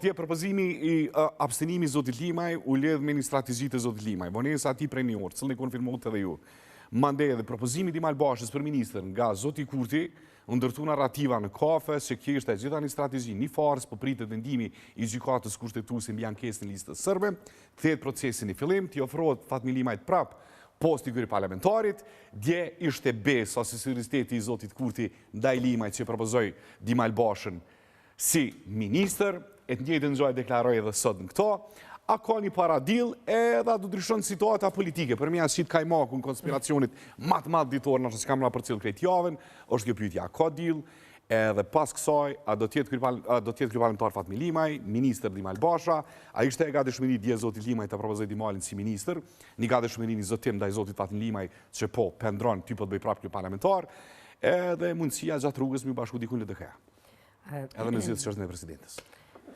tje propozimi i abstenimi zotit Limaj u lidh me një strategji të zotit Limaj. Vonesa ati prej një orë, cëllën e konfirmohet edhe ju. Mandej edhe propozimi Dimal Bashës për ministër nga zoti Kurti, ndërtu narrativa në kafe, se kjo është e gjitha një strategji, një farës, po pritet vendimi i gjykatës kushtetuese mbi ankesën në listës sërbe, kthehet procesi në fillim, t'i ofrohet Fatmi Limajt prap posti kryeri parlamentarit, dje ishte besë ose serioziteti i zotit Kurti ndaj Limajt që propozoi Dimal Bashën si ministër, e të njëjtën gjë e deklaroi edhe sot në këto. A ka një paradil edhe do ndryshon situata politike. Për mja shqit kajmaku në konspiracionit matë matë ditor në që kam nga për cilë krejt javën, është kjo pyetja, ka dil, edhe pas kësaj, a do tjetë kryeri parlamentar Fatmi Limaj, minister Dimal Basha, a ishte e ga dëshmëri dje zotit Limaj të propozoj Dimalin si minister, një ga dëshmëri një zotim ndaj zotit Fatmi Limaj që po pendron, ty po të bëj prap kryeri parlamentar, edhe mundësia gjatë rrugës mi bashku dikun LDK. Edhe me zhjithë çështën e presidentës.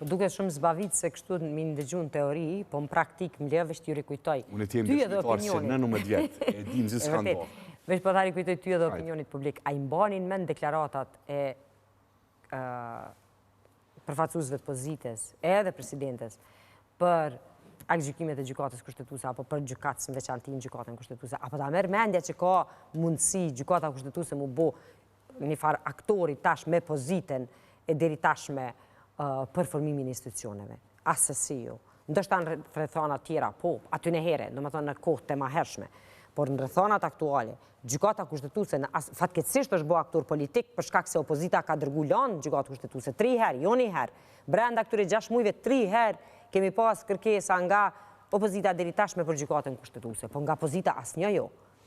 Duke shumë zbavit se kështu mi ndëgju në teori, po në praktik më levë është ju rikujtoj. Unë e tjemë dëshmitar se në 19 vjetë, e dim zë s'ka ndohë. Vesh po ta rikujtoj ty edhe opinionit publik. A i mbanin men deklaratat e përfaqësuesve të pozites, edhe presidentes, për gjykimet e gjykatës kushtetuese, apo për gjykatës në veçantin gjykatën kushtetuese, apo ta merr mendja që ka mundësi gjykata kushtetuese mu bo një farë aktori tash me poziten e deri tash me përformimin e institucioneve. Asësi ju. Ndështë në rrethana tjera, po, aty në here, do më thonë në kohë të mahershme, por në rrethanat aktuale, gjykata kushtetuese fatkeqësisht është bo aktor politik për shkak se opozita ka dërgu lanë gjykata kushtetuese 3 herë, jo një herë. Brenda këtyre 6 muajve 3 herë kemi pas kërkesa nga opozita deri tashme për gjykatën kushtetuese, po nga opozita asnjë jo.